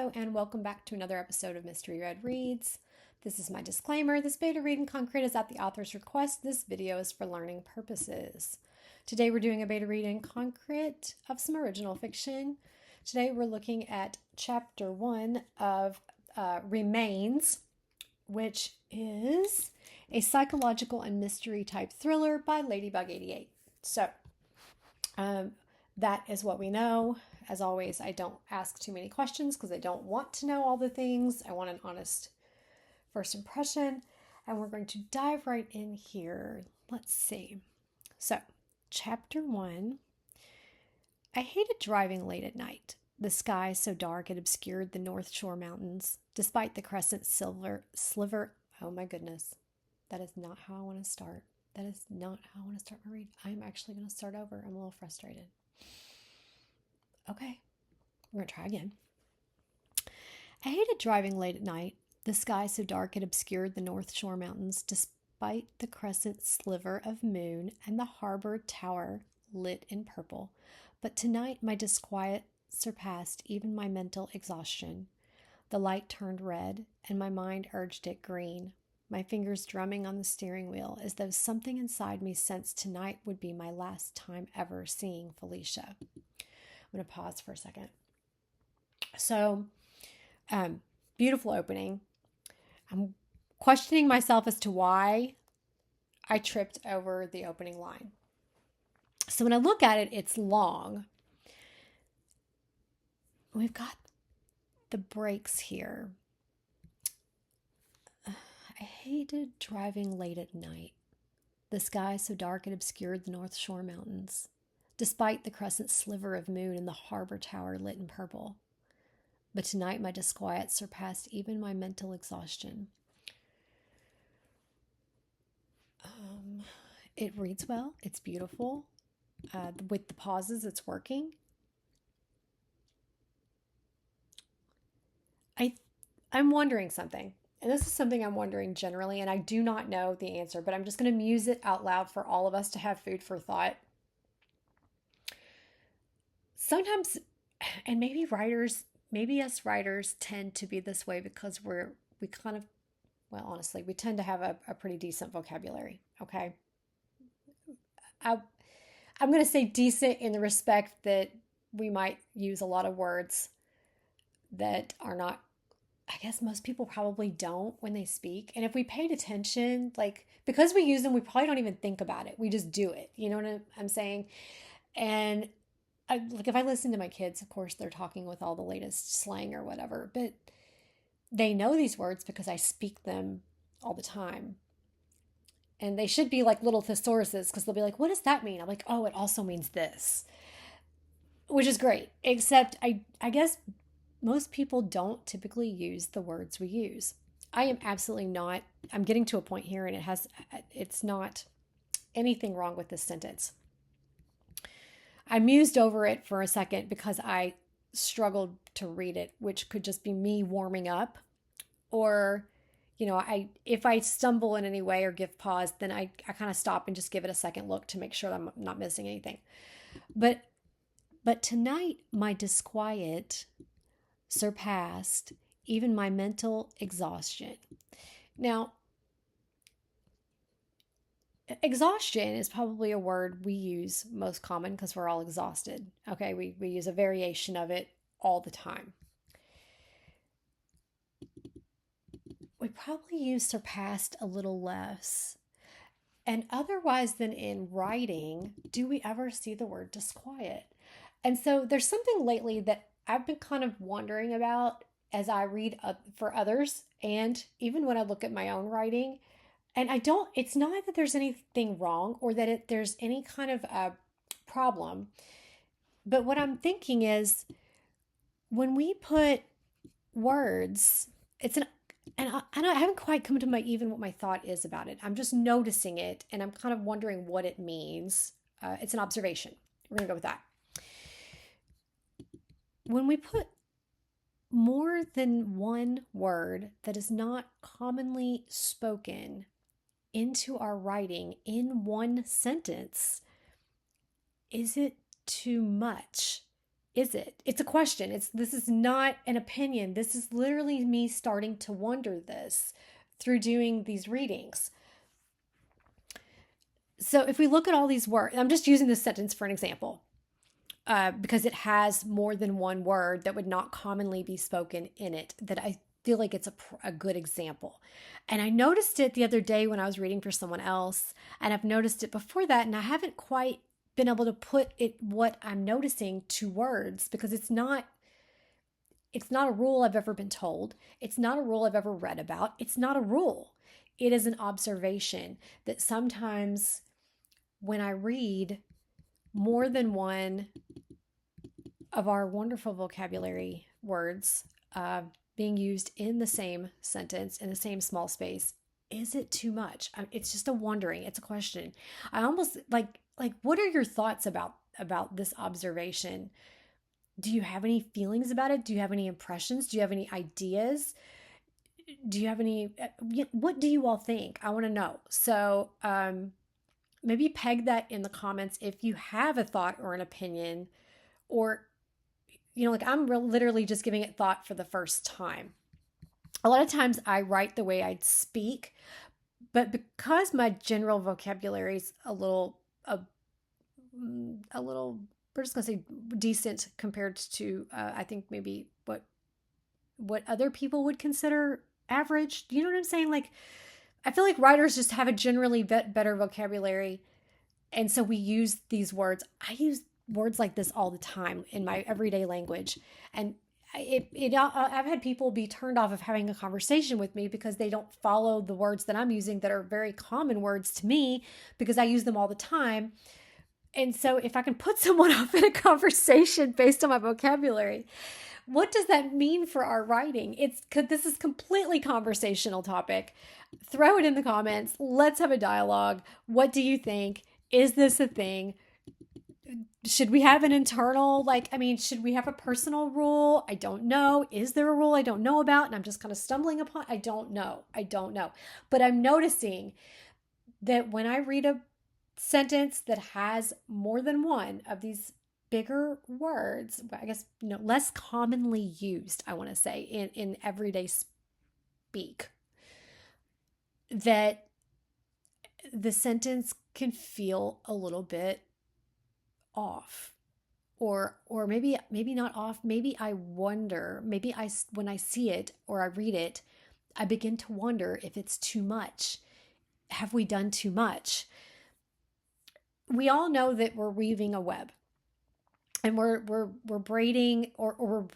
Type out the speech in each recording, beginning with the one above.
Hello and welcome back to another episode of Mystery Read Reads. This is my disclaimer. This beta read in concrete is at the author's request. This video is for learning purposes. Today we're doing a beta read in concrete of some original fiction. Today we're looking at chapter 1 of Remains, which is a psychological and mystery type thriller by Ladybug88. So that is what we know. As always, I don't ask too many questions because I don't want to know all the things. I want an honest first impression. And we're going to dive right in here. Let's see. So, chapter 1. I hated driving late at night. The sky so dark it obscured the North Shore mountains, despite the crescent sliver. Oh my goodness. That is not how I want to start. That is not how I want to start my read. I'm actually going to start over. I'm a little frustrated. Okay, we're going to try again. I hated driving late at night, the sky so dark it obscured the North Shore mountains, despite the crescent sliver of moon and the harbor tower lit in purple. But tonight my disquiet surpassed even my mental exhaustion. The light turned red, and my mind urged it green, my fingers drumming on the steering wheel as though something inside me sensed tonight would be my last time ever seeing Felicia. I'm going to pause for a second. So, beautiful opening. I'm questioning myself as to why I tripped over the opening line. So when I look at it, it's long. We've got the breaks here. I hated driving late at night. The sky so dark it obscured the North Shore mountains, despite the crescent sliver of moon and the harbor tower lit in purple. But tonight my disquiet surpassed even my mental exhaustion. It reads well. It's beautiful. With the pauses, it's working. I'm wondering something. And this is something I'm wondering generally, and I do not know the answer, but I'm just going to muse it out loud for all of us to have food for thought. Sometimes, and maybe us writers tend to be this way because we kind of, well, honestly, we tend to have a pretty decent vocabulary, okay? I'm going to say decent in the respect that we might use a lot of words that are not, I guess most people probably don't when they speak. And if we paid attention, like, because we use them, we probably don't even think about it. We just do it. You know what I'm saying? And if I listen to my kids, of course, they're talking with all the latest slang or whatever, but they know these words because I speak them all the time. And they should be like little thesauruses because they'll be like, what does that mean? I'm like, oh, it also means this, which is great. Except I guess most people don't typically use the words we use. I am absolutely not. I'm getting to a point here and it's not anything wrong with this sentence. I mused over it for a second because I struggled to read it, which could just be me warming up. Or, if I stumble in any way or give pause, then I kind of stop and just give it a second look to make sure I'm not missing anything. But tonight, my disquiet surpassed even my mental exhaustion. Now, exhaustion is probably a word we use most common because we're all exhausted. Okay, we use a variation of it all the time. We probably use surpassed a little less. And otherwise than in writing, do we ever see the word disquiet? And so there's something lately that I've been kind of wondering about as I read for others and even when I look at my own writing. And it's not that there's anything wrong or that there's any kind of a problem. But what I'm thinking is when we put words, and I haven't quite come to what my thought is about it. I'm just noticing it and I'm kind of wondering what it means. It's an observation. We're going to go with that. When we put more than one word that is not commonly spoken into our writing in one sentence, is it too much? Is it? It's a question. This is not an opinion. This is literally me starting to wonder this through doing these readings. So if we look at all these words, I'm just using this sentence for an example. Because it has more than one word that would not commonly be spoken in it, that I feel like it's a good example. And I noticed it the other day when I was reading for someone else, and I've noticed it before that, and I haven't quite been able to put it what I'm noticing to words because it's not a rule I've ever been told. It's not a rule I've ever read about. It's not a rule. It is an observation that sometimes when I read more than one of our wonderful vocabulary words being used in the same sentence, in the same small space, is it too much? It's just a wondering. It's a question. I almost like. What are your thoughts about this observation? Do you have any feelings about it? Do you have any impressions? Do you have any ideas? Do you have any? What do you all think? I want to know. So maybe peg that in the comments if you have a thought or an opinion, or like I'm literally just giving it thought for the first time. A lot of times I write the way I'd speak, but because my general vocabulary is a little, we're just gonna say decent compared to, I think maybe what other people would consider average. You know what I'm saying? Like, I feel like writers just have a generally better vocabulary, and so we use these words. I use words like this all the time in my everyday language, and I've had people be turned off of having a conversation with me because they don't follow the words that I'm using that are very common words to me because I use them all the time. And so if I can put someone off in a conversation based on my vocabulary, what does that mean for our writing? This is completely conversational topic. Throw it in the comments. Let's have a dialogue. What do you think? Is this a thing? Should we have an internal, should we have a personal rule? I don't know. Is there a rule I don't know about and I'm just kind of stumbling upon? I don't know. But I'm noticing that when I read a sentence that has more than one of these bigger words, I guess, less commonly used, I want to say, in everyday speak, that the sentence can feel a little bit off, or maybe not off. Maybe I wonder, when I see it or I read it, I begin to wonder if it's too much. Have we done too much? We all know that we're weaving a web, and we're braiding, or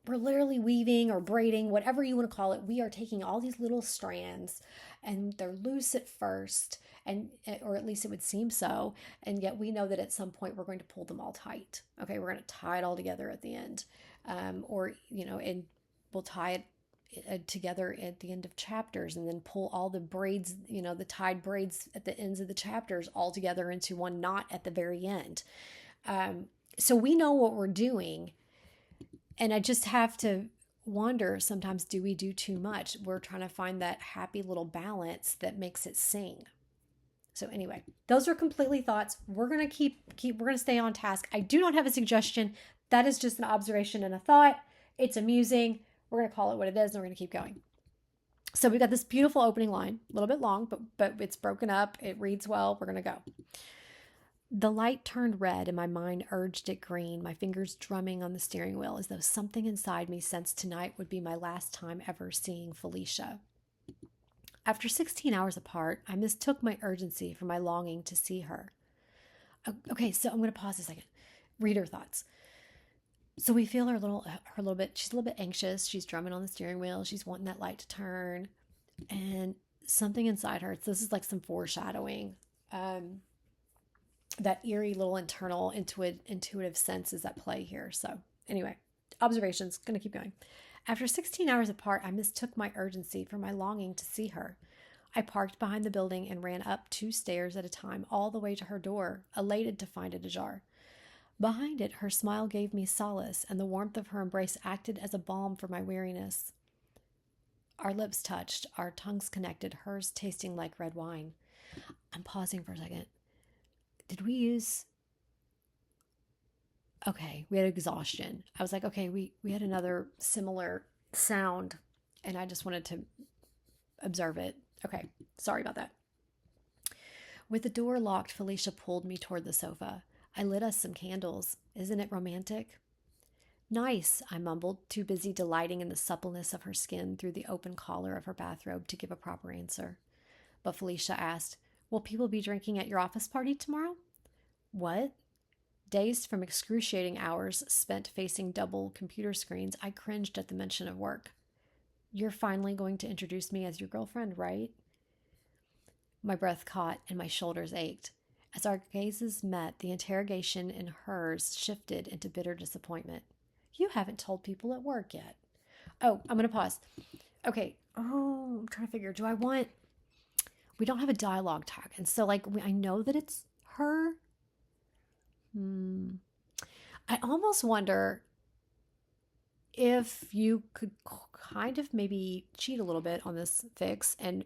we're literally weaving or braiding, whatever you want to call it. We are taking all these little strands, and they're loose at first, or at least it would seem so, and yet we know that at some point we're going to pull them all tight. Okay, we're going to tie it all together at the end, and we'll tie it together at the end of chapters, and then pull all the braids, the tied braids at the ends of the chapters all together into one knot at the very end. So we know what we're doing, and I just have to wonder sometimes, do we do too much? We're trying to find that happy little balance that makes it sing. So anyway, those are completely thoughts. We're going to we're going to stay on task. I do not have a suggestion. That is just an observation and a thought. It's amusing. We're going to call it what it is, and we're going to keep going. So we've got this beautiful opening line, a little bit long, but it's broken up. It reads well. We're going to go. The light turned red and my mind urged it green, my fingers drumming on the steering wheel as though something inside me sensed tonight would be my last time ever seeing Felicia. After 16 hours apart, I mistook my urgency for my longing to see her. Okay, so I'm going to pause a second. Reader thoughts. So we feel her a little bit, she's a little bit anxious. She's drumming on the steering wheel. She's wanting that light to turn. And something inside her, this is like some foreshadowing. That eerie little internal intuitive sense is at play here. So anyway, observations, going to keep going. After 16 hours apart, I mistook my urgency for my longing to see her. I parked behind the building and ran up 2 stairs at a time all the way to her door, elated to find it ajar. Behind it, her smile gave me solace, and the warmth of her embrace acted as a balm for my weariness. Our lips touched, our tongues connected, hers tasting like red wine. I'm pausing for a second. Did we use Okay, we had exhaustion. I was like, okay, we had another similar sound, and I just wanted to observe it. Okay, sorry about that. With the door locked, Felicia pulled me toward the sofa. I lit us some candles. Isn't it romantic? Nice, I mumbled, too busy delighting in the suppleness of her skin through the open collar of her bathrobe to give a proper answer. But Felicia asked, will people be drinking at your office party tomorrow? What? Dazed from excruciating hours spent facing double computer screens, I cringed at the mention of work. You're finally going to introduce me as your girlfriend, right? My breath caught and my shoulders ached. As our gazes met, the interrogation in hers shifted into bitter disappointment. You haven't told people at work yet. Oh, I'm going to pause. Okay. Oh, I'm trying to figure. We don't have a dialogue tag. And so, I know that it's her. I almost wonder if you could kind of maybe cheat a little bit on this fix and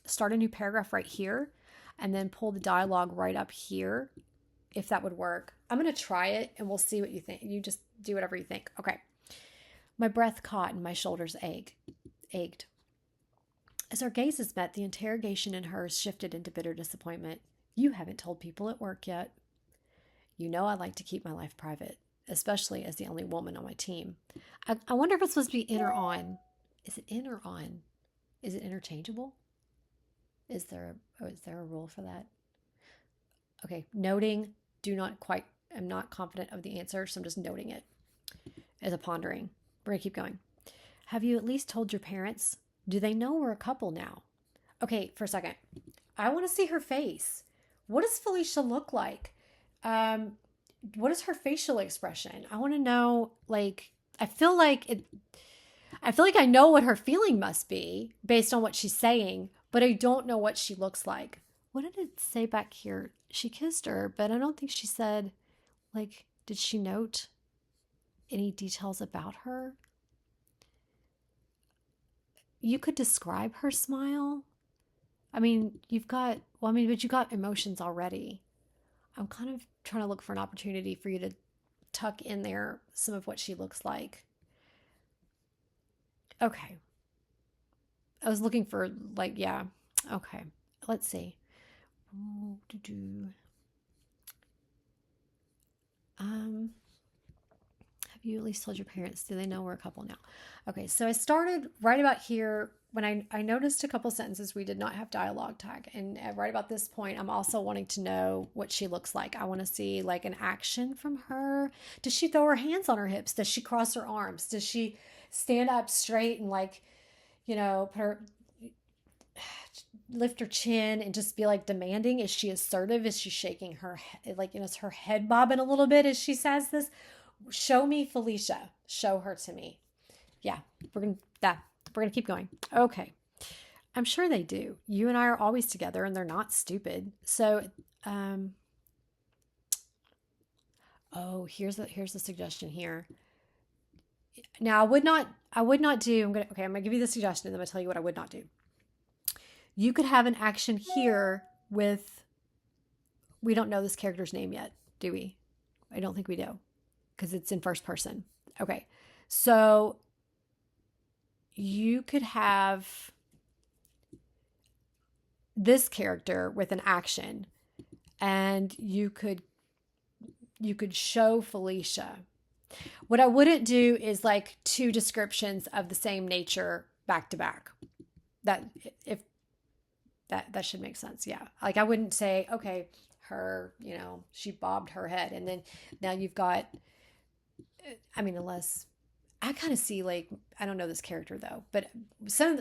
start a new paragraph right here and then pull the dialogue right up here, if that would work. I'm going to try it and we'll see what you think. You just do whatever you think. Okay. My breath caught and my shoulders ached. As our gazes met, the interrogation in hers shifted into bitter disappointment. You haven't told people at work yet. You know I like to keep my life private, especially as the only woman on my team. I wonder if it's supposed to be in or on. Is it in or on? Is it interchangeable? Is there a rule for that? Okay, noting, I'm not confident of the answer, so I'm just noting it as a pondering. We're going to keep going. Have you at least told your parents? Do they know we're a couple now? Okay, for a second. I want to see her face. What does Felicia look like? What is her facial expression? I want to know, I feel like I know what her feeling must be based on what she's saying, but I don't know what she looks like. What did it say back here? She kissed her, but I don't think she said, did she note any details about her? You could describe her smile. I mean, but you got emotions already. I'm kind of trying to look for an opportunity for you to tuck in there some of what she looks like. Okay. I was looking for, yeah. Okay. Let's see. Have you at least told your parents? Do they know we're a couple now? Okay, so I started right about here when I noticed a couple sentences we did not have dialogue tag. And right about this point, I'm also wanting to know what she looks like. I want to see an action from her. Does she throw her hands on her hips? Does she cross her arms? Does she stand up straight and lift her chin and just be demanding? Is she assertive? Is she shaking her head? Is her head bobbing a little bit as she says this? Show me Felicia. Show her to me. Yeah, we're gonna keep going. Okay. I'm sure they do. You and I are always together and they're not stupid. So, here's the suggestion here. Now, I would not do, I'm gonna give you the suggestion and then I'm gonna tell you what I would not do. You could have an action here with, we don't know this character's name yet, do we? I don't think we do, because it's in first person. Okay. So you could have this character with an action and you could show Felicia. What I wouldn't do is two descriptions of the same nature back to back. That should make sense. Yeah. I wouldn't say, okay, her, she bobbed her head and then now you've got, unless I kind of see I don't know this character though, but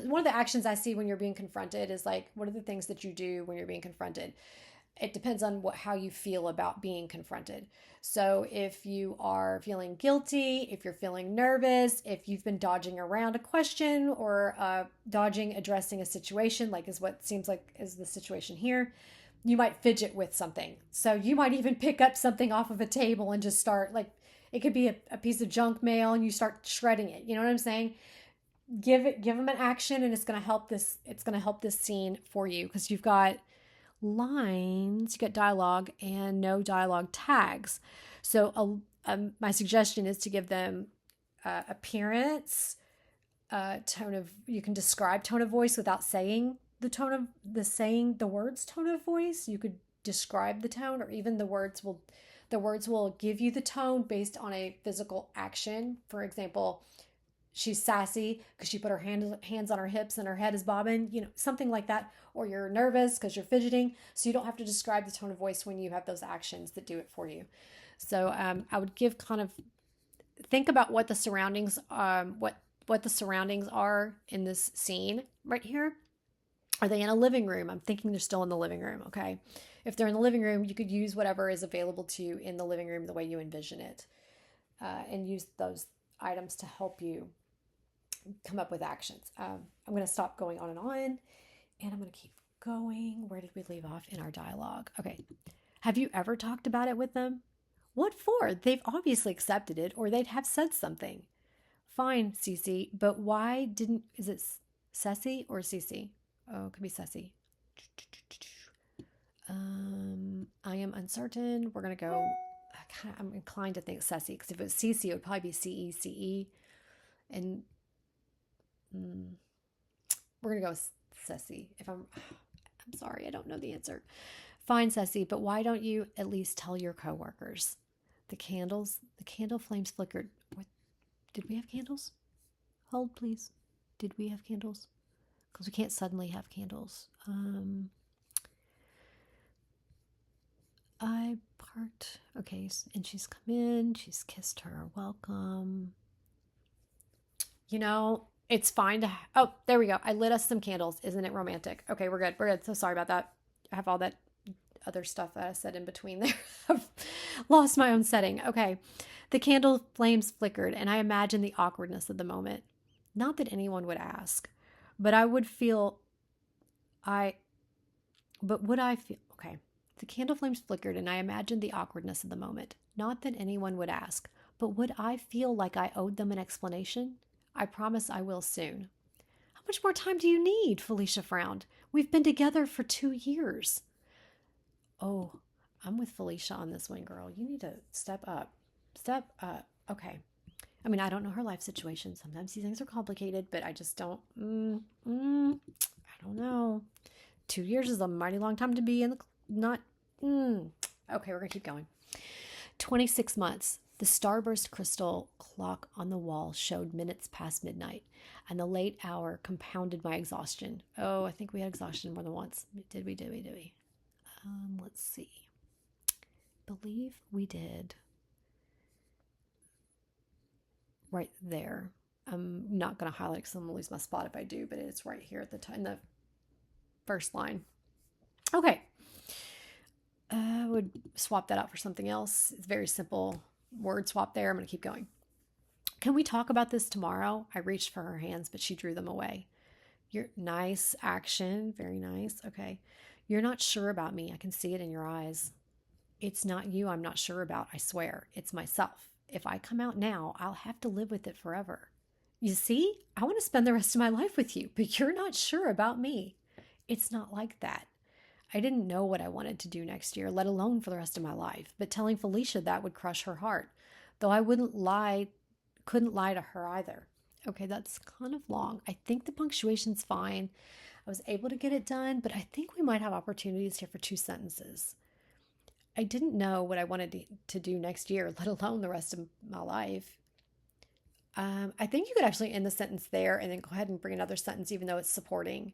one of the actions I see when you're being confronted is what are the things that you do when you're being confronted? It depends on how you feel about being confronted. So if you are feeling guilty, if you're feeling nervous, if you've been dodging around a question or addressing a situation, is what seems like is the situation here, you might fidget with something. So you might even pick up something off of a table and just start it could be a piece of junk mail and you start shredding it. You know what I'm saying? Give them an action and it's going to help this scene for you because you've got lines, you get dialogue and no dialogue tags. So my suggestion is to give them appearance, tone of, you can describe tone of voice without saying the words tone of voice. You could describe the tone, or even the words will give you the tone based on a physical action. For example, she's sassy because she put her hands on her hips and her head is bobbing, something like that. Or you're nervous because you're fidgeting. So you don't have to describe the tone of voice when you have those actions that do it for you. So I would give think about what the surroundings, what the surroundings are in this scene right here. Are they in a living room? I'm thinking they're still in the living room. Okay. If they're in the living room, you could use whatever is available to you in the living room the way you envision it, and use those items to help you come up with actions. I'm going to stop going on, and I'm going to keep going. Where did we leave off in our dialogue? Okay. Have you ever talked about it with them? What for? They've obviously accepted it, or they'd have said something. Fine, Cece, but why didn't, is it Ceci or Cece? Oh, it could be Ceci. I am uncertain. We're going to go, I'm inclined to think Ceci, because if it was Cece, it would probably be C-E-C-E. And we're going to go with Ceci. I'm sorry, I don't know the answer. Fine, Ceci, but why don't you at least tell your coworkers? The candle flames flickered. What? Did we have candles? Hold, please. Did we have candles? Because we can't suddenly have candles. I parked. Okay, and she's come in. She's kissed her welcome. It's fine to... Oh, there we go. I lit us some candles. Isn't it romantic? Okay, we're good. We're good. So sorry about that. I have all that other stuff that I said in between there. I've lost my own setting. Okay. The candle flames flickered, and I imagined the awkwardness of the moment. Not that anyone would ask, but would I feel... Okay. The candle flames flickered, and I imagined the awkwardness of the moment. Not that anyone would ask, but would I feel like I owed them an explanation? I promise I will soon. How much more time do you need? Felicia frowned. We've been together for 2 years. Oh, I'm with Felicia on this one, girl. You need to step up. Step up. Okay. I mean, I don't know her life situation. Sometimes these things are complicated, but I just don't, I don't know. 2 years is a mighty long time to be in the, Okay, we're going to keep going. 26 months. The starburst crystal clock on the wall showed minutes past midnight, and the late hour compounded my exhaustion. Oh, I think we had exhaustion more than once. Did we? Let's see. Believe we did. Right there. I'm not going to highlight because I'm going to lose my spot if I do, but it's right here at in the first line. Okay. I would swap that out for something else. It's very simple word swap there. I'm going to keep going. Can we talk about this tomorrow? I reached for her hands, but she drew them away. You're nice action. Very nice. Okay. You're not sure about me. I can see it in your eyes. It's not you I'm not sure about, I swear. It's myself. If I come out now, I'll have to live with it forever. You see, I want to spend the rest of my life with you, but you're not sure about me. It's not like that. I didn't know what I wanted to do next year, let alone for the rest of my life, but telling Felicia that would crush her heart, though I couldn't lie to her either. Okay, that's kind of long. I think the punctuation's fine. I was able to get it done, but I think we might have opportunities here for 2 sentences. I didn't know what I wanted to do next year, let alone the rest of my life. I think you could actually end the sentence there and then go ahead and bring another sentence, even though it's supporting.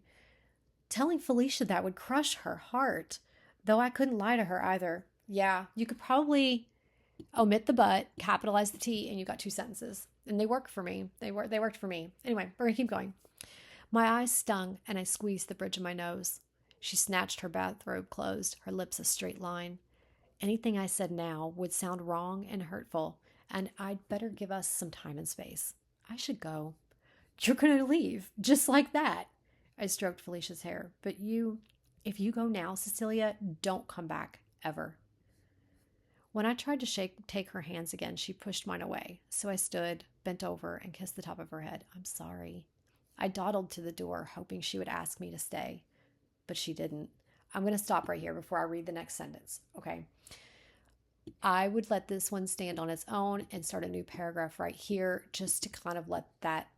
Telling Felicia that would crush her heart, though I couldn't lie to her either. Yeah, you could probably omit the but, capitalize the T, and you got 2 sentences. And they work for me. They worked for me. Anyway, we're going to keep going. My eyes stung, and I squeezed the bridge of my nose. She snatched her bathrobe closed, her lips a straight line. Anything I said now would sound wrong and hurtful, and I'd better give us some time and space. I should go. You're going to leave, just like that. I stroked Felicia's hair. But if you go now, Cecilia, don't come back, ever. When I tried to take her hands again, she pushed mine away. So I stood, bent over, and kissed the top of her head. I'm sorry. I dawdled to the door, hoping she would ask me to stay. But she didn't. I'm going to stop right here before I read the next sentence. Okay. I would let this one stand on its own and start a new paragraph right here just to kind of let that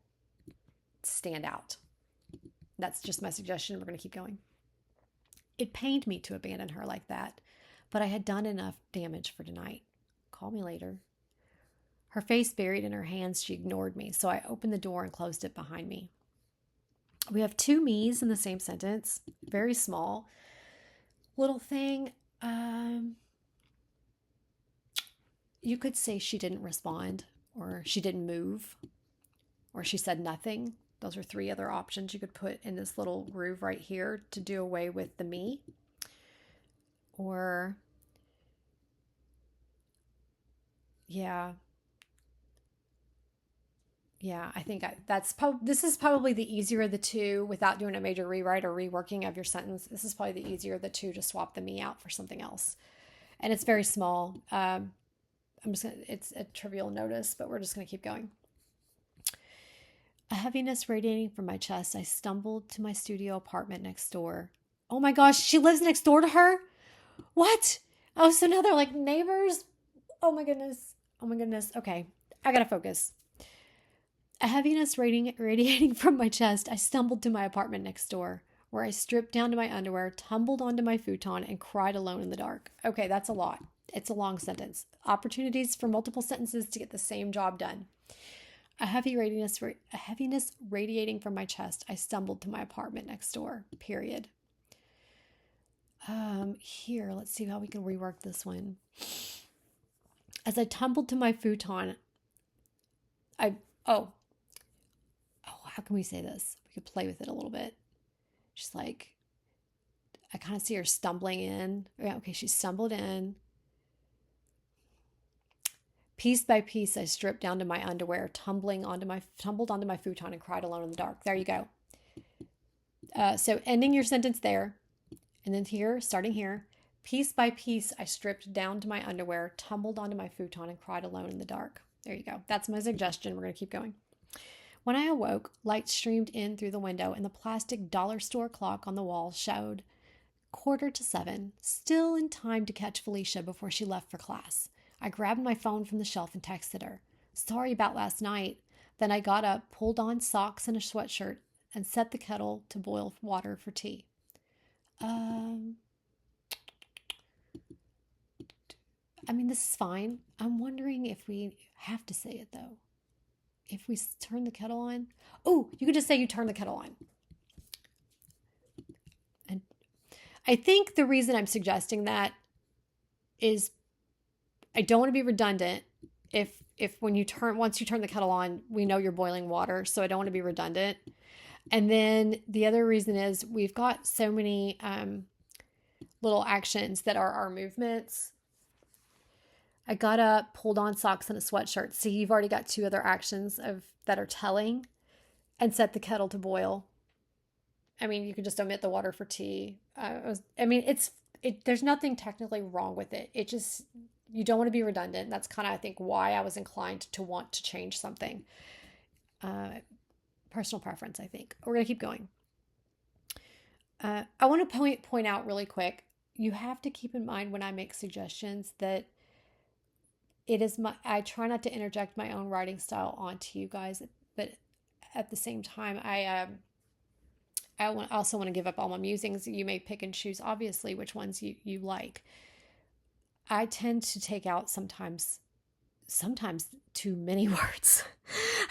stand out. That's just my suggestion. We're going to keep going. It pained me to abandon her like that, but I had done enough damage for tonight. Call me later. Her face buried in her hands, she ignored me, so I opened the door and closed it behind me. We have two me's in the same sentence. Very small. Little thing. You could say she didn't respond, or she didn't move, or she said nothing. Those are three other options you could put in this little groove right here to do away with the me. Or, yeah, I think this is probably the easier of the two without doing a major rewrite or reworking of your sentence. This is probably the easier of the two to swap the me out for something else. And it's very small. It's a trivial notice, but we're just going to keep going. A heaviness radiating from my chest, I stumbled to my studio apartment next door. Oh my gosh, she lives next door to her? What? Oh, so now they're like neighbors? Oh my goodness. Okay, I gotta focus. A heaviness radiating from my chest, I stumbled to my apartment next door, where I stripped down to my underwear, tumbled onto my futon, and cried alone in the dark. Okay, that's a lot. It's a long sentence. Opportunities for multiple sentences to get the same job done. A heaviness radiating from my chest, I stumbled to my apartment next door, period. Here, let's see how we can rework this one. As I tumbled to my futon, how can we say this? We could play with it a little bit. Just like, I kind of see her stumbling in. Yeah, okay, she stumbled in. Piece by piece, I stripped down to my underwear, tumbled onto my futon and cried alone in the dark. There you go. So ending your sentence there. And then here, starting here. Piece by piece, I stripped down to my underwear, tumbled onto my futon and cried alone in the dark. There you go. That's my suggestion. We're going to keep going. When I awoke, light streamed in through the window and the plastic dollar store clock on the wall showed 6:45, still in time to catch Felicia before she left for class. I grabbed my phone from the shelf and texted her. Sorry about last night. Then I got up, pulled on socks and a sweatshirt, and set the kettle to boil water for tea. This is fine. I'm wondering if we have to say it, though. If we turn the kettle on. Oh, you could just say you turn the kettle on. And I think the reason I'm suggesting that is I don't want to be redundant. If once you turn the kettle on, we know you're boiling water, so I don't want to be redundant. And then the other reason is we've got so many little actions that are our movements. I got up, pulled on socks and a sweatshirt. See, you've already got two other actions that are telling, and set the kettle to boil. You could just omit the water for tea. There's nothing technically wrong with it. It just, you don't want to be redundant. That's kind of, I think, why I was inclined to want to change something. Personal preference, I think. We're going to keep going. I want to point out really quick, you have to keep in mind when I make suggestions that I try not to interject my own writing style onto you guys, but at the same time, I also want to give up all my musings. You may pick and choose, obviously, which ones you like. I tend to take out sometimes too many words.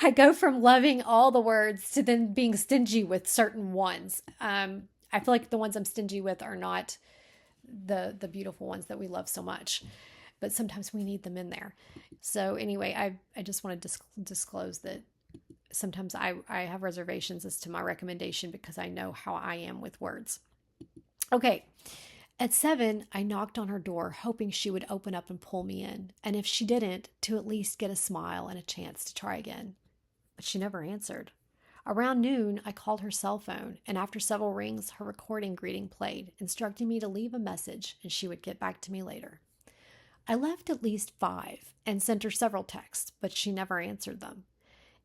I go from loving all the words to then being stingy with certain ones. I feel like the ones I'm stingy with are not the beautiful ones that we love so much. But sometimes we need them in there. So anyway, I just want to disclose that sometimes I have reservations as to my recommendation because I know how I am with words. Okay. At 7, I knocked on her door, hoping she would open up and pull me in. And if she didn't, to at least get a smile and a chance to try again. But she never answered. Around noon, I called her cell phone, and after several rings, her recording greeting played, instructing me to leave a message and she would get back to me later. I left at least 5 and sent her several texts, but she never answered them.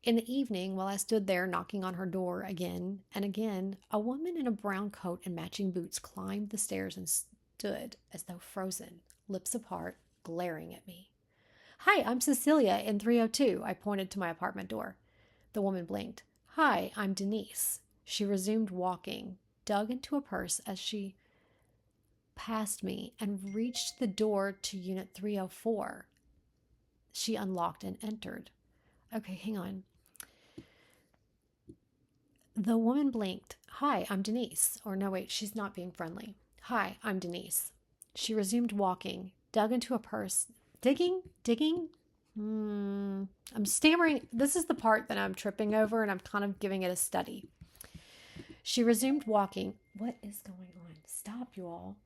In the evening, while I stood there knocking on her door again and again, a woman in a brown coat and matching boots climbed the stairs and stood as though frozen, lips apart, glaring at me. Hi, I'm Cecilia in 302. I pointed to my apartment door. The woman blinked. Hi, I'm Denise. She resumed walking, dug into a purse as she passed me, and reached the door to unit 304. She unlocked and entered. Okay, hang on. The woman blinked. Hi, I'm Denise. Or no, wait, she's not being friendly. Hi, I'm Denise. She resumed walking, dug into a purse. Digging? I'm stammering. This is the part that I'm tripping over, and I'm kind of giving it a study. She resumed walking. What is going on? Stop, you all.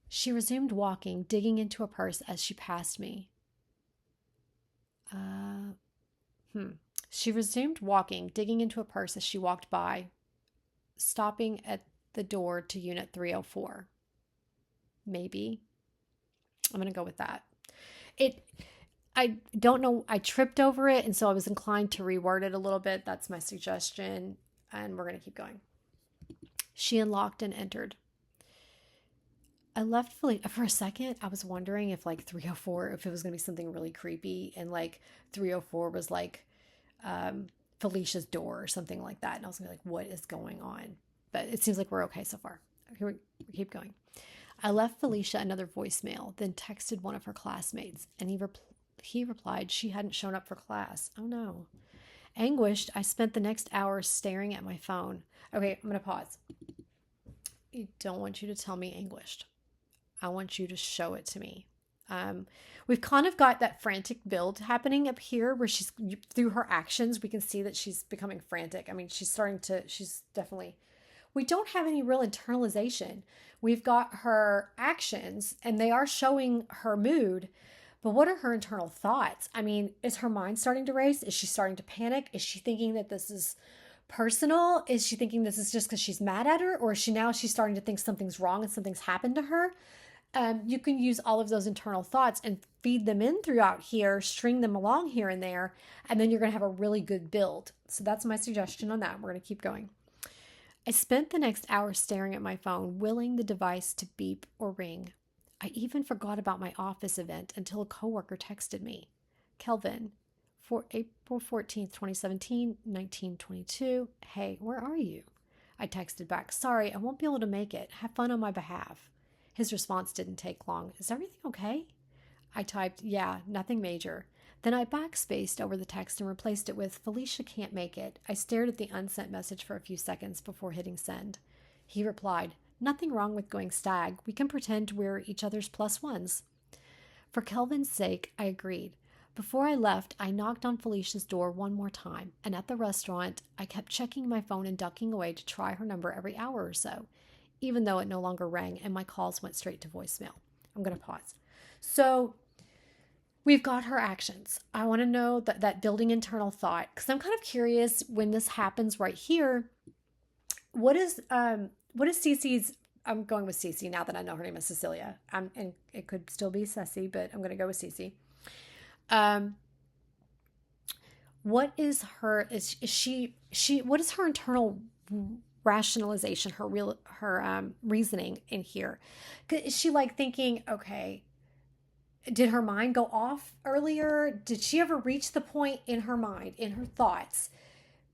She resumed walking, digging into a purse as she passed me. She resumed walking, digging into a purse as she walked by, stopping at the door to unit 304. Maybe. I'm going to go with that. I don't know. I tripped over it, and so I was inclined to reword it a little bit. That's my suggestion, and we're going to keep going. She unlocked and entered. I left for a second. I was wondering if 304, if it was going to be something really creepy, and 304 was Felicia's door or something like that. And I was going to be what is going on? But it seems like we're okay so far. Here we keep going. I left Felicia another voicemail, then texted one of her classmates, and he replied she hadn't shown up for class. Oh no. Anguished, I spent the next hour staring at my phone. Okay, I'm going to pause. I don't want you to tell me anguished. I want you to show it to me. We've kind of got that frantic build happening up here where she's, through her actions, we can see that she's becoming frantic. I mean, she's definitely, we don't have any real internalization. We've got her actions and they are showing her mood, but what are her internal thoughts? I mean, is her mind starting to race? Is she starting to panic? Is she thinking that this is personal? Is she thinking this is just because she's mad at her? Or is she's starting to think something's wrong and something's happened to her? You can use all of those internal thoughts and feed them in throughout here, string them along here and there, and then you're going to have a really good build. So that's my suggestion on that. We're going to keep going. I spent the next hour staring at my phone, willing the device to beep or ring. I even forgot about my office event until a coworker texted me. Kelvin, for April 14th, 2017, 1922. Hey, where are you? I texted back, sorry, I won't be able to make it. Have fun on my behalf. His response didn't take long. Is everything okay? I typed, yeah, nothing major. Then I backspaced over the text and replaced it with, Felicia can't make it. I stared at the unsent message for a few seconds before hitting send. He replied, nothing wrong with going stag. We can pretend we're each other's plus ones. For Kelvin's sake, I agreed. Before I left, I knocked on Felicia's door one more time, and at the restaurant, I kept checking my phone and ducking away to try her number every hour or so, even though it no longer rang and my calls went straight to voicemail. I'm going to pause. So we've got her actions. I want to know that building internal thought, because I'm kind of curious when this happens right here. What is Cece's? I'm going with Cece now that I know her name is Cecilia. And it could still be Ceci, but I'm going to go with Cece. What is her? Is she? What is her internal rationalization, her reasoning in here? Is she thinking, okay, did her mind go off earlier? Did she ever reach the point in her mind, in her thoughts,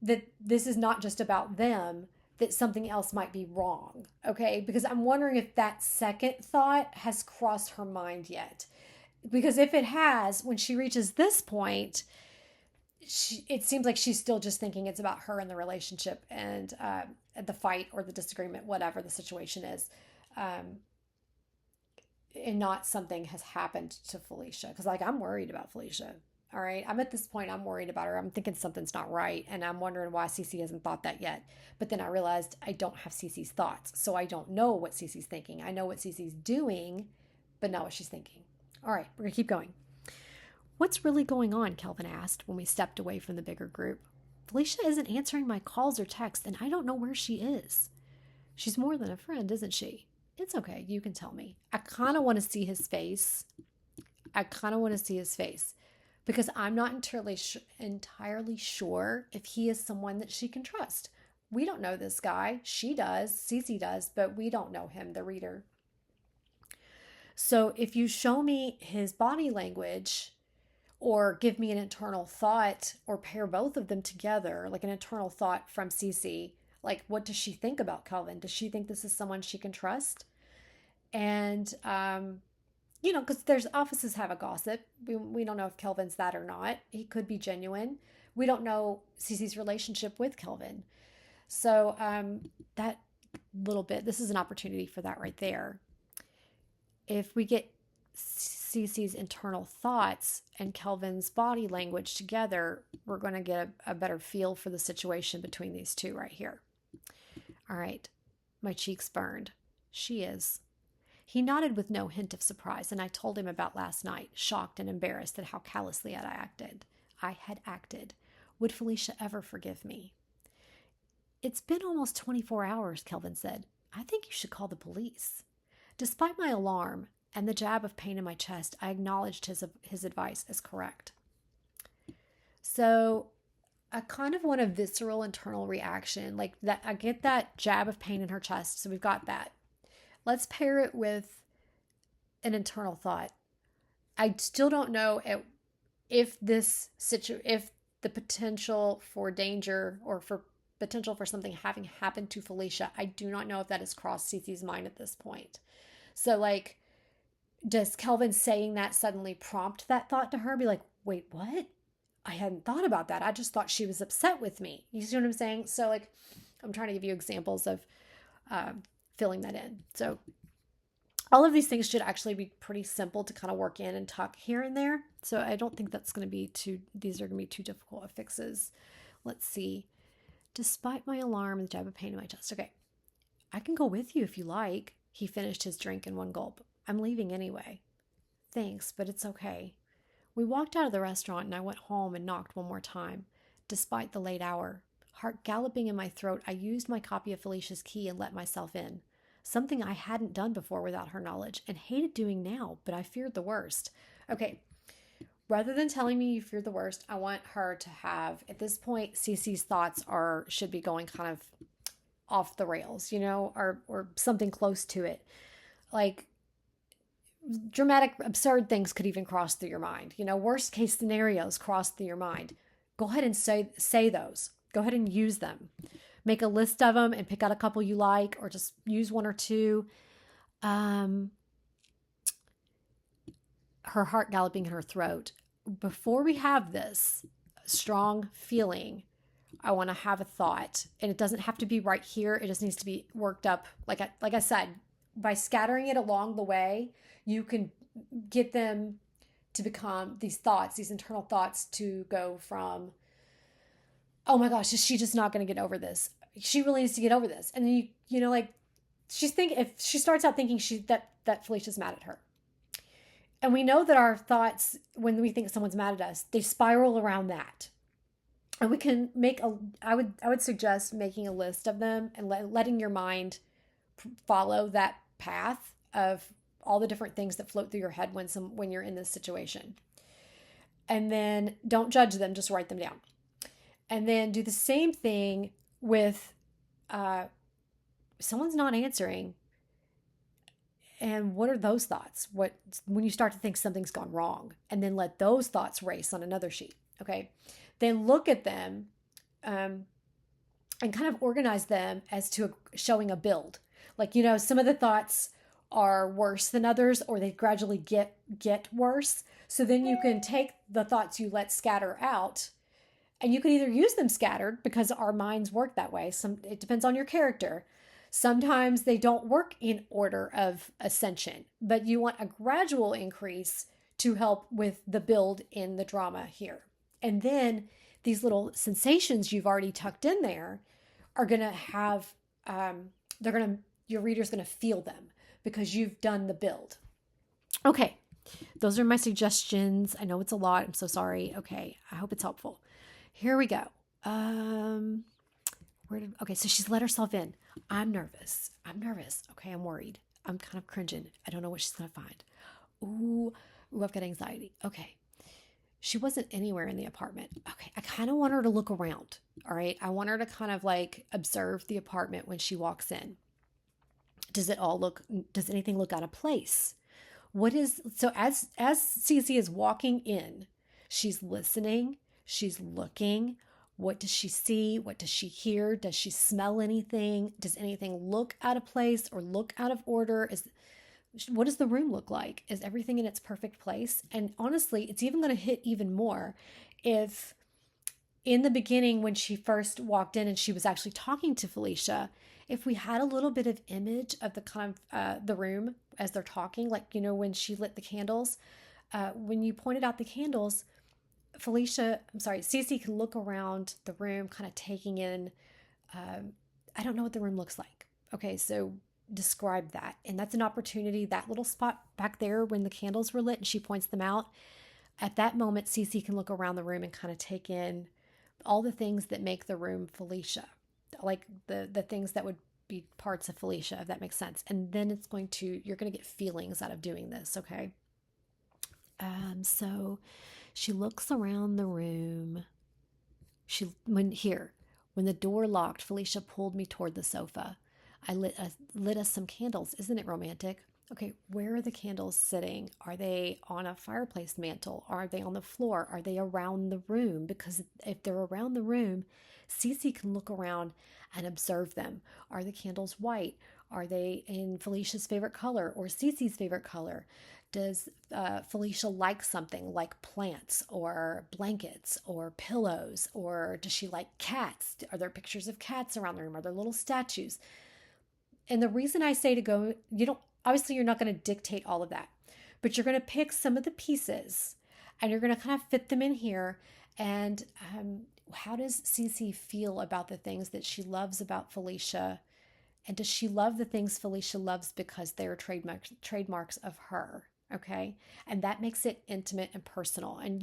that this is not just about them, that something else might be wrong? Okay, because I'm wondering if that second thought has crossed her mind yet. Because if it has, when she reaches this point, it seems like she's still just thinking it's about her and the relationship and the fight or the disagreement, whatever the situation is, and not something has happened to Felicia. Because I'm worried about Felicia. All right, I'm at this point, I'm worried about her. I'm thinking something's not right, and I'm wondering why Cece hasn't thought that yet. But then I realized I don't have Cece's thoughts, so I don't know what Cece's thinking. I know what Cece's doing, but not what she's thinking. All right, we're gonna keep going. What's really going on? Kelvin asked when we stepped away from the bigger group. Felicia isn't answering my calls or texts, and I don't know where she is. She's more than a friend, isn't she? It's okay, you can tell me. I kind of want to see his face. because I'm not entirely sure if he is someone that she can trust. We don't know this guy. She does, Cece does, but we don't know him, the reader. So if you show me his body language or give me an internal thought or pair both of them together, like an internal thought from Cece, like what does she think about Kelvin? Does she think this is someone she can trust? And because there's offices have a gossip. We don't know if Kelvin's that or not. He could be genuine. We don't know Cece's relationship with Kelvin. So that little bit, this is an opportunity for that right there. If we get Cece's internal thoughts and Kelvin's body language together, we're going to get a better feel for the situation between these two right here. All right, my cheeks burned. She is. He nodded with no hint of surprise, and I told him about last night, shocked and embarrassed at how callously I had acted. Would Felicia ever forgive me? It's been almost 24 hours, Kelvin said. I think you should call the police. Despite my alarm and the jab of pain in my chest, I acknowledged his advice as correct. So I kind of want a visceral internal reaction, like that. I get that jab of pain in her chest, so we've got that. Let's pair it with an internal thought. I still don't know if the potential for danger or for potential for something having happened to Felicia, I do not know if that has crossed Cece's mind at this point. So, like, does Kelvin saying that suddenly prompt that thought to her? Be like, wait, what? I hadn't thought about that. I just thought she was upset with me. You see what I'm saying? So, like, I'm trying to give you examples of filling that in. So all of these things should actually be pretty simple to kind of work in and tuck here and there. So I don't think these are going to be too difficult of fixes. Let's see. Despite my alarm and the jab of pain in my chest. Okay. I can go with you if you like. He finished his drink in one gulp. I'm leaving anyway. Thanks, but it's okay. We walked out of the restaurant and I went home and knocked one more time, despite the late hour. Heart galloping in my throat, I used my copy of Felicia's key and let myself in. Something I hadn't done before without her knowledge and hated doing now, but I feared the worst. Okay, rather than telling me you feared the worst, I want her to have, at this point, Cece's thoughts should be going kind of off the rails, or something close to it. Like, dramatic, absurd things could even cross through your mind. Worst case scenarios cross through your mind. Go ahead and say those. Go ahead and use them. Make a list of them and pick out a couple you like, or just use one or two. Her heart galloping in her throat. Before we have this strong feeling, I want to have a thought, and it doesn't have to be right here. It just needs to be worked up. Like I said, by scattering it along the way, you can get them to become these thoughts, these internal thoughts, to go from, oh my gosh, is she just not going to get over this? She really needs to get over this. And then like if she starts out thinking that Felicia's mad at her. And we know that our thoughts, when we think someone's mad at us, they spiral around that. And we can I would suggest making a list of them and letting your mind follow that path of all the different things that float through your head when you're in this situation. And then don't judge them, just write them down. And then do the same thing with someone's not answering. And what are those thoughts? When you start to think something's gone wrong, and then let those thoughts race on another sheet. Okay. Then look at them and kind of organize them as to showing a build. Like, some of the thoughts are worse than others, or they gradually get worse. So then you can take the thoughts you let scatter out, and you can either use them scattered, because our minds work that way. It depends on your character. Sometimes they don't work in order of ascension, but you want a gradual increase to help with the build in the drama here. And then these little sensations you've already tucked in there are going to have, your reader's going to feel them because you've done the build. Okay. Those are my suggestions. I know it's a lot. I'm so sorry. Okay. I hope it's helpful. Here we go. Okay. So she's let herself in. I'm nervous. Okay. I'm worried. I'm kind of cringing. I don't know what she's going to find. Ooh, I've got anxiety. Okay. She wasn't anywhere in the apartment. Okay, I kind of want her to look around. All right, I want her to kind of like observe the apartment when she walks in. Does anything look out of place? What is so as Cece is walking in, she's listening, she's looking. What does she see? What does she hear? Does she smell anything? Does anything look out of place or look out of order? What does the room look like? Is everything in its perfect place? And honestly, it's even going to hit even more if in the beginning, when she first walked in and she was actually talking to Felicia, if we had a little bit of image of the kind of the room as they're talking, like, when she lit the candles, when you pointed out the candles, Cece can look around the room, kind of taking in, I don't know what the room looks like. Okay, so describe that. And that's an opportunity, that little spot back there when the candles were lit and she points them out. At that moment, Cece can look around the room and kind of take in all the things that make the room Felicia, like the things that would be parts of Felicia, if that makes sense. And then you're going to get feelings out of doing this. Okay. So she looks around the room. When the door locked, Felicia pulled me toward the sofa. I lit us some candles. Isn't it romantic? Okay, where are the candles sitting? Are they on a fireplace mantle? Are they on the floor? Are they around the room? Because if they're around the room, Cece can look around and observe them. Are the candles white? Are they in Felicia's favorite color or Cece's favorite color? Does Felicia like something like plants or blankets or pillows? Or does she like cats? Are there pictures of cats around the room? Are there little statues? And the reason I say to go, obviously you're not going to dictate all of that, but you're going to pick some of the pieces and you're going to kind of fit them in here. And how does Cece feel about the things that she loves about Felicia? And does she love the things Felicia loves because they are trademarks of her? Okay. And that makes it intimate and personal. And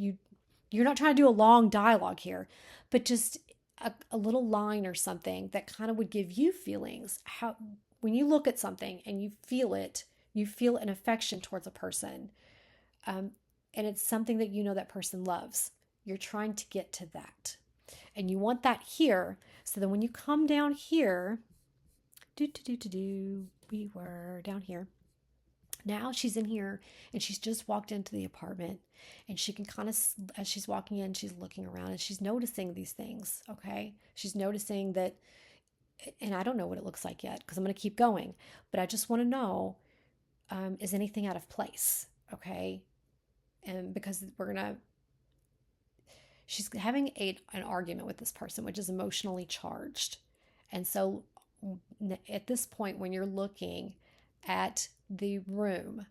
you're not trying to do a long dialogue here, but just a little line or something that kind of would give you feelings. When you look at something and you feel an affection towards a person, and it's something that that person loves. You're trying to get to that. And you want that here, so that when you come down here, we were down here. Now she's in here and she's just walked into the apartment, and she can kind of, as she's walking in, she's looking around and she's noticing these things. Okay. She's noticing that, and I don't know what it looks like yet because I'm going to keep going, but I just want to know, is anything out of place? Okay. And because she's having an argument with this person, which is emotionally charged. And so at this point, when you're looking at the room,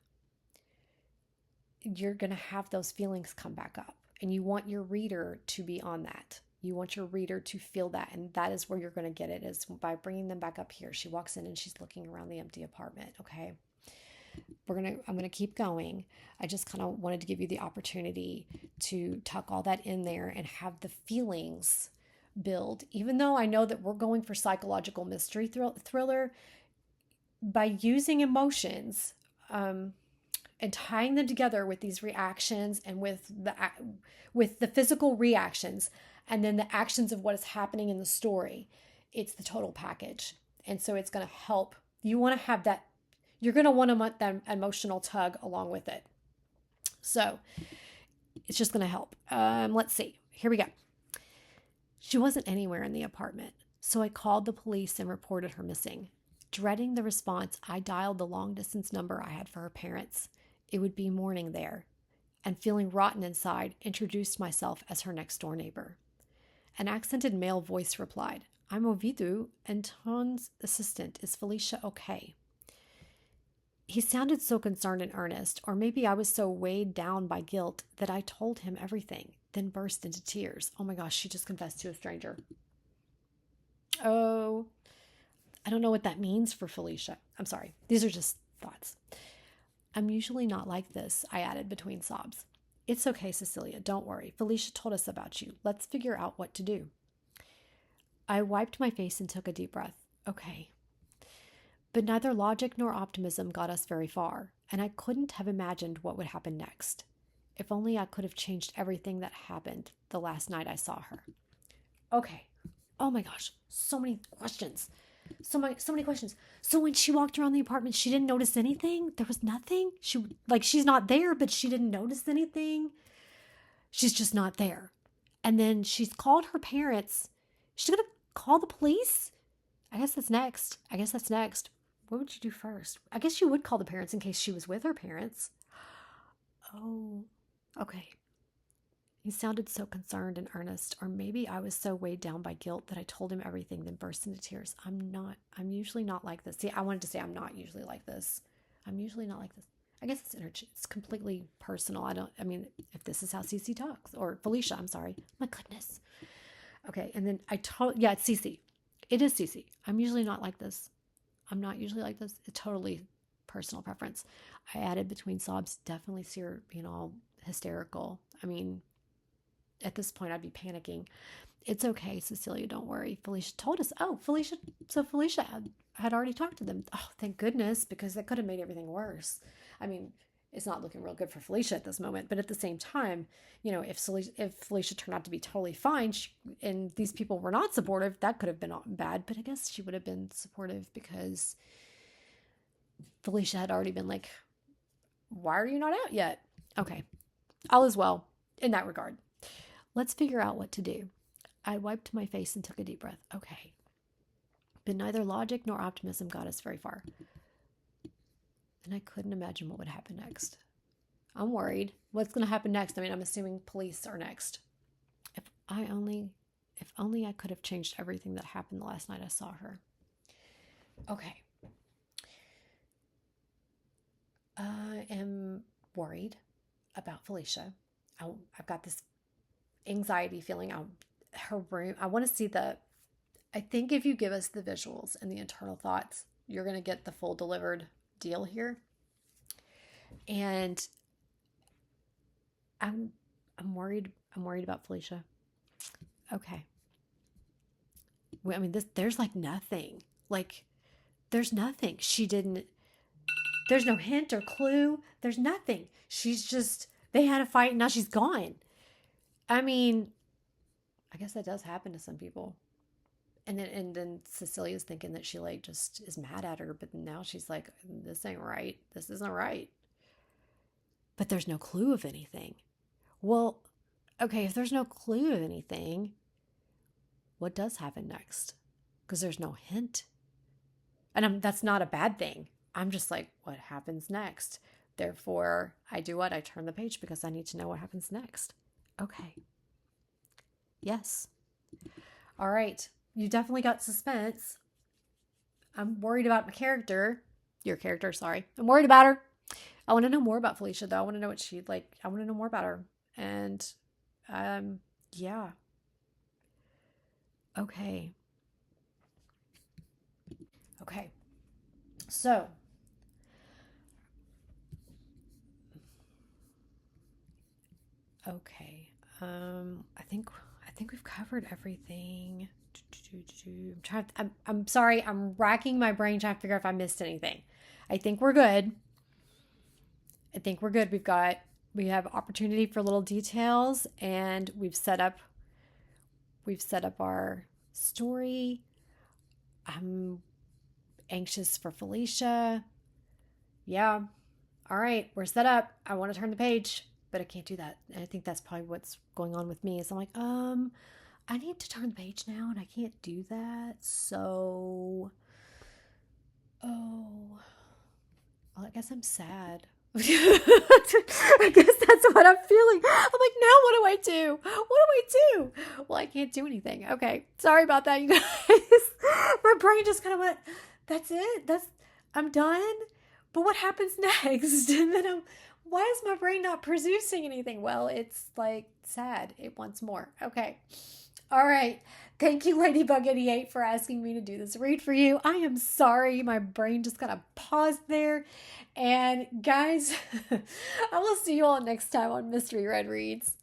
you're going to have those feelings come back up, and you want your reader to be on that. You want your reader to feel that, and that is where you're going to get it, is by bringing them back up here. She walks in and she's looking around the empty apartment. Okay. I'm going to keep going. I just kind of wanted to give you the opportunity to tuck all that in there and have the feelings build. Even though I know that we're going for psychological mystery thriller, by using emotions and tying them together with these reactions and with the physical reactions and then the actions of what is happening in the story, it's the total package. And so it's going to help. You want to have that. You're going to want that emotional tug along with it. So it's just going to help. Let's see. Here we go. She wasn't anywhere in the apartment, so I called the police and reported her missing. Dreading the response, I dialed the long-distance number I had for her parents. It would be morning there, and feeling rotten inside, introduced myself as her next-door neighbor. An accented male voice replied, "I'm Ovidiu, Anton's assistant. Is Felicia okay?" He sounded so concerned and earnest, or maybe I was so weighed down by guilt that I told him everything, then burst into tears. Oh my gosh, she just confessed to a stranger. Oh, I don't know what that means for Felicia. I'm sorry. These are just thoughts. I'm usually not like this, I added between sobs. It's okay, Cecilia. Don't worry. Felicia told us about you. Let's figure out what to do. I wiped my face and took a deep breath. Okay. But neither logic nor optimism got us very far, and I couldn't have imagined what would happen next. If only I could have changed everything that happened the last night I saw her. Okay. Oh my gosh. So many questions. So many questions. So when she walked around the apartment, she didn't notice anything? There was nothing? She's not there, but she didn't notice anything? She's just not there. And then she's called her parents. She's going to call the police? I guess that's next. What would you do first? I guess you would call the parents in case she was with her parents. Oh, okay. He sounded so concerned and earnest, or maybe I was so weighed down by guilt that I told him everything, then burst into tears. I'm usually not like this. See, I wanted to say I'm not usually like this. I'm usually not like this. I guess it's completely personal. If this is how Cece talks, or Felicia, I'm sorry. My goodness. Okay, and then it's Cece. It is Cece. I'm usually not like this. I'm not usually like this. It's totally personal preference. I added between sobs, definitely see her being all hysterical. I mean, at this point, I'd be panicking. It's okay, Cecilia, don't worry. Felicia told us. Oh, Felicia had already talked to them. Oh, thank goodness, because that could have made everything worse. I mean, it's not looking real good for Felicia at this moment, but at the same time, if Felicia turned out to be totally fine and these people were not supportive, that could have been bad, but I guess she would have been supportive because Felicia had already been like, why are you not out yet? Okay, all is well in that regard. Let's figure out what to do. I wiped my face and took a deep breath. Okay. But neither logic nor optimism got us very far. And I couldn't imagine what would happen next. I'm worried. What's going to happen next? I mean, I'm assuming police are next. If only I could have changed everything that happened the last night I saw her. Okay. I am worried about Felicia. I've got this anxiety feeling. Her room. I want to see I think if you give us the visuals and the internal thoughts, you're going to get the full delivered deal here. And I'm worried about Felicia. Okay. I mean, there's like nothing. There's nothing. There's no hint or clue. There's nothing. They had a fight and now she's gone. I mean, I guess that does happen to some people. And then Cecilia's thinking that she just is mad at her, but now she's like, this ain't right. This isn't right. But there's no clue of anything. Well, okay, if there's no clue of anything, what does happen next? Because there's no hint. And that's not a bad thing. I'm just like, what happens next? Therefore, I do what? I turn the page because I need to know what happens next. Okay. Yes. All right. You definitely got suspense. I'm worried about my character. Your character, sorry. I'm worried about her. I want to know more about Felicia, though. I want to know what she like. I want to know more about her. And, yeah. Okay. Okay. So. Okay. I think we've covered everything. I'm sorry. I'm racking my brain trying to figure out if I missed anything. I think we're good. We have opportunity for little details, and we've set up our story. I'm anxious for Felicia. Yeah. All right. We're set up. I want to turn the page, but I can't do that. And I think that's probably what's going on with me is I'm like, I need to turn the page now and I can't do that. So, well, I guess I'm sad. I guess that's what I'm feeling. I'm like, now what do I do? Well, I can't do anything. Okay. Sorry about that, you guys. My brain just kind of went, that's it? I'm done? But what happens next? And then why is my brain not producing anything? Well, it's sad. It wants more. Okay. All right. Thank you, Ladybug88, for asking me to do this read for you. I am sorry. My brain just kind of paused there. And guys, I will see you all next time on Mystery Red Reads.